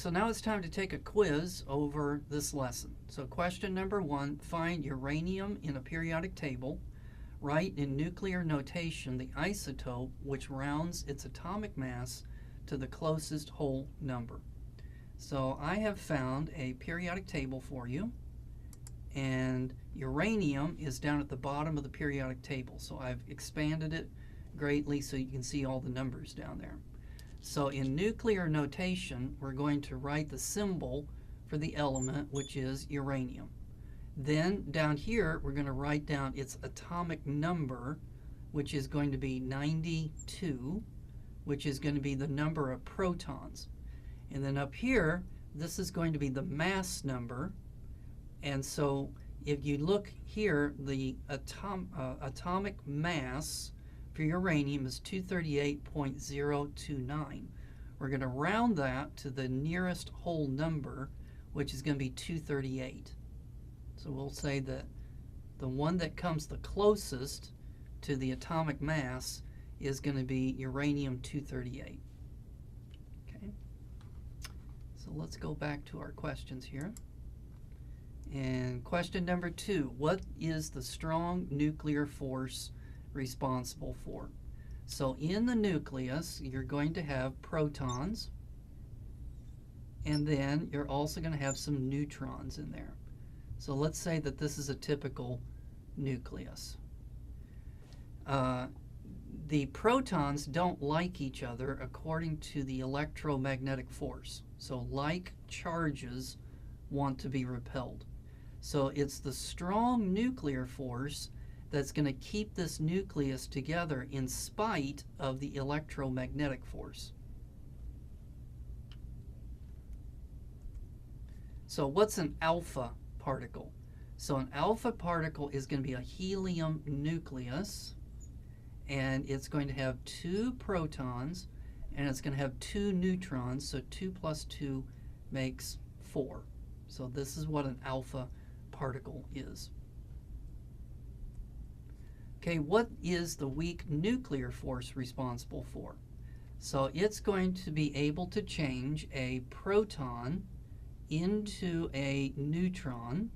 so now it's time to take a quiz over this lesson. So question number 1, find uranium in a periodic table. Write in nuclear notation the isotope which rounds its atomic mass to the closest whole number. So I have found a periodic table for you, and uranium is down at the bottom of the periodic table. So I've expanded it greatly so you can see all the numbers down there. So in nuclear notation, we're going to write the symbol for the element, which is uranium. Then down here, we're going to write down its atomic number, which is going to be 92, which is going to be the number of protons. And then up here, this is going to be the mass number. And so if you look here, the atomic mass for uranium is 238.029. We're going to round that to the nearest whole number, which is going to be 238. So we'll say that the one that comes the closest to the atomic mass is going to be uranium-238. Okay. So let's go back to our questions here. And question number 2, what is the strong nuclear force responsible for? So in the nucleus, you're going to have protons, and then you're also going to have some neutrons in there. So let's say that this is a typical nucleus. The protons don't like each other according to the electromagnetic force. So like charges want to be repelled. So it's the strong nuclear force that's going to keep this nucleus together in spite of the electromagnetic force. So what's an alpha particle? So an alpha particle is going to be a helium nucleus, and it's going to have 2 protons, and it's going to have 2 neutrons, so 2 plus 2 makes 4. So this is what an alpha particle is. Okay, what is the weak nuclear force responsible for? So it's going to be able to change a proton into a neutron,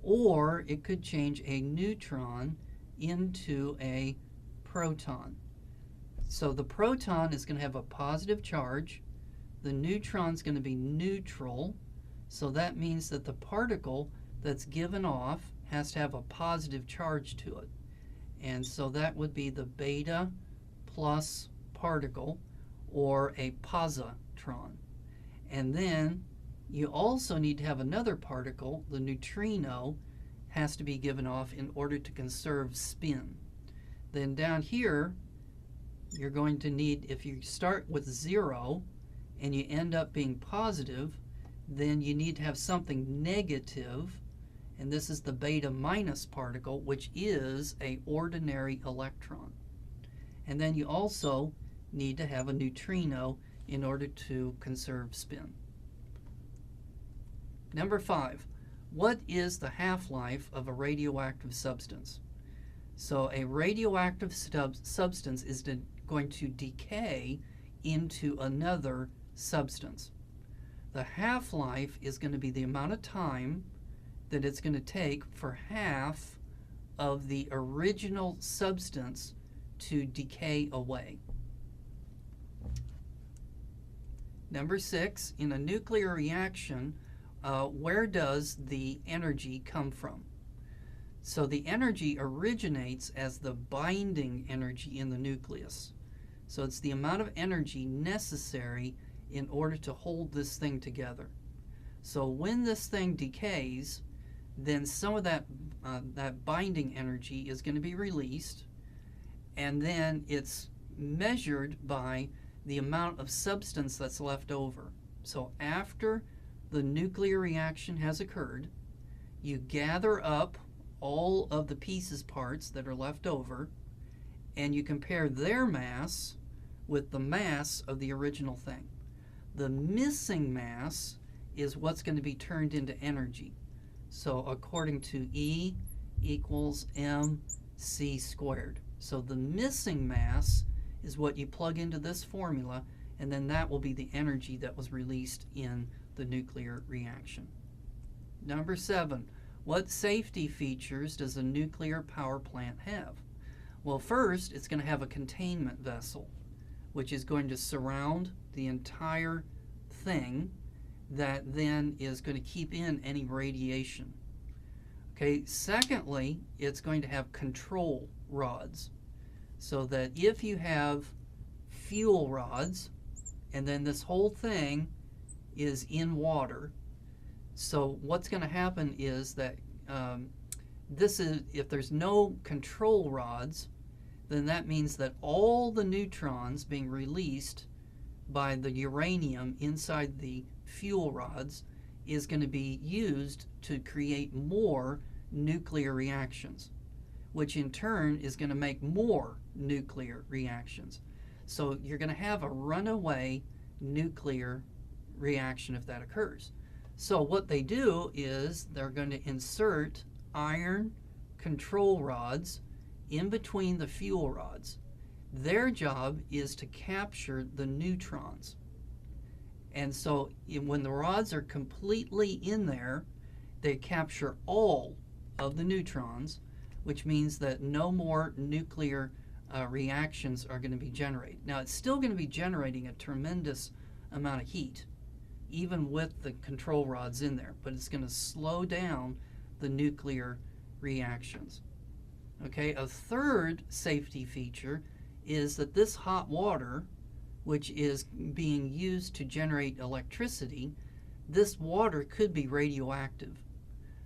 or it could change a neutron into a proton. So the proton is going to have a positive charge, the neutron is going to be neutral, so that means that the particle that's given off has to have a positive charge to it. And so that would be the beta plus particle, or a positron. And then you also need to have another particle, the neutrino, has to be given off in order to conserve spin. Then down here, you're going to need, if you start with 0 and you end up being positive, then you need to have something negative, and this is the beta minus particle, which is an ordinary electron. And then you also need to have a neutrino in order to conserve spin. Number 5, what is the half-life of a radioactive substance? So a radioactive substance is going to decay into another substance. The half-life is going to be the amount of time that it's going to take for half of the original substance to decay away. Number 6, in a nuclear reaction, where does the energy come from? So the energy originates as the binding energy in the nucleus. So it's the amount of energy necessary in order to hold this thing together. So when this thing decays, then some of that binding energy is going to be released, and then it's measured by the amount of substance that's left over. So after the nuclear reaction has occurred, you gather up all of the pieces parts that are left over, and you compare their mass with the mass of the original thing. The missing mass is what's going to be turned into energy. So according to E equals mc squared. So the missing mass is what you plug into this formula, and then that will be the energy that was released in the nuclear reaction. Number 7, what safety features does a nuclear power plant have? Well, first, it's going to have a containment vessel, which is going to surround the entire thing that then is going to keep in any radiation. Okay, secondly, it's going to have control rods, so that if you have fuel rods, and then this whole thing is in water, so what's going to happen is that if there's no control rods, then that means that all the neutrons being released by the uranium inside the fuel rods is going to be used to create more nuclear reactions, which in turn is going to make more nuclear reactions. So you're going to have a runaway nuclear reaction if that occurs. So what they do is they're going to insert iron control rods in between the fuel rods. Their job is to capture the neutrons. And so when the rods are completely in there, they capture all of the neutrons, which means that no more nuclear reactions are going to be generated. Now, it's still going to be generating a tremendous amount of heat, even with the control rods in there, but it's going to slow down the nuclear reactions. Okay, a third safety feature is that this hot water, which is being used to generate electricity, this water could be radioactive.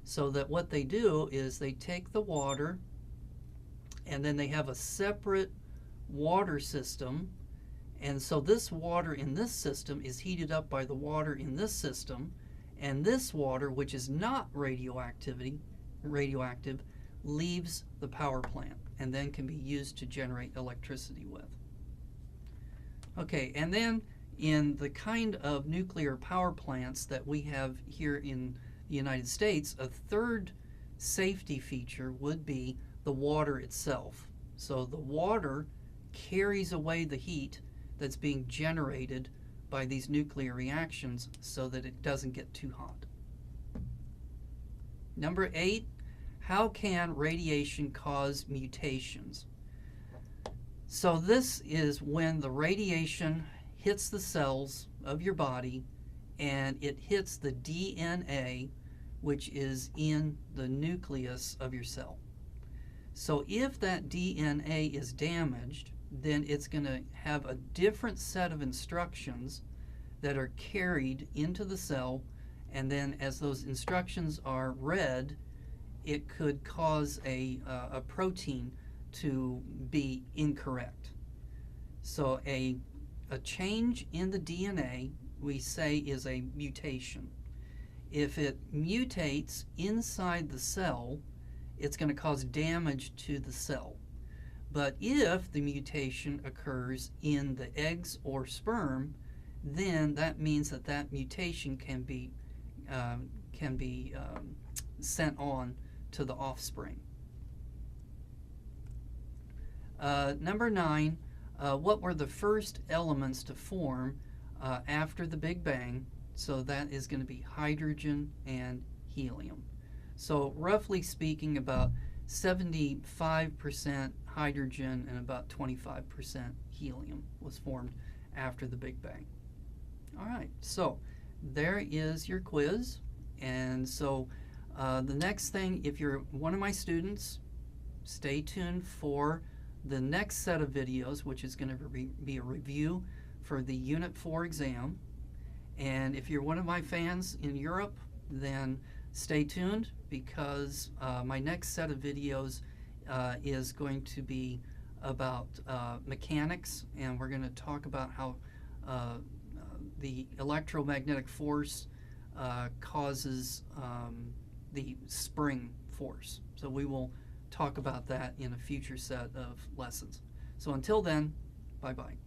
So that what they do is they take the water and then they have a separate water system, and so this water in this system is heated up by the water in this system, and this water, which is not radioactive, leaves the power plant and then can be used to generate electricity with. Okay, and then in the kind of nuclear power plants that we have here in the United States, a third safety feature would be the water itself. So the water carries away the heat that's being generated by these nuclear reactions so that it doesn't get too hot. Number 8, how can radiation cause mutations? So this is when the radiation hits the cells of your body and it hits the DNA, which is in the nucleus of your cell. So if that DNA is damaged, then it's going to have a different set of instructions that are carried into the cell, and then as those instructions are read, it could cause a protein to be incorrect. So a change in the DNA, we say, is a mutation. If it mutates inside the cell, it's going to cause damage to the cell. But if the mutation occurs in the eggs or sperm, then that means that that mutation can be sent on to the offspring. Number 9, what were the first elements to form after the Big Bang? So that is going to be hydrogen and helium. So roughly speaking, about 75% hydrogen and about 25% helium was formed after the Big Bang. All right, so there is your quiz. And so the next thing, if you're one of my students, stay tuned for the next set of videos, which is going to be a review for the Unit 4 exam. And if you're one of my fans in Europe, then stay tuned, because my next set of videos is going to be about mechanics, and we're going to talk about how the electromagnetic force causes the spring force. So we will talk about that in a future set of lessons. So until then, bye-bye.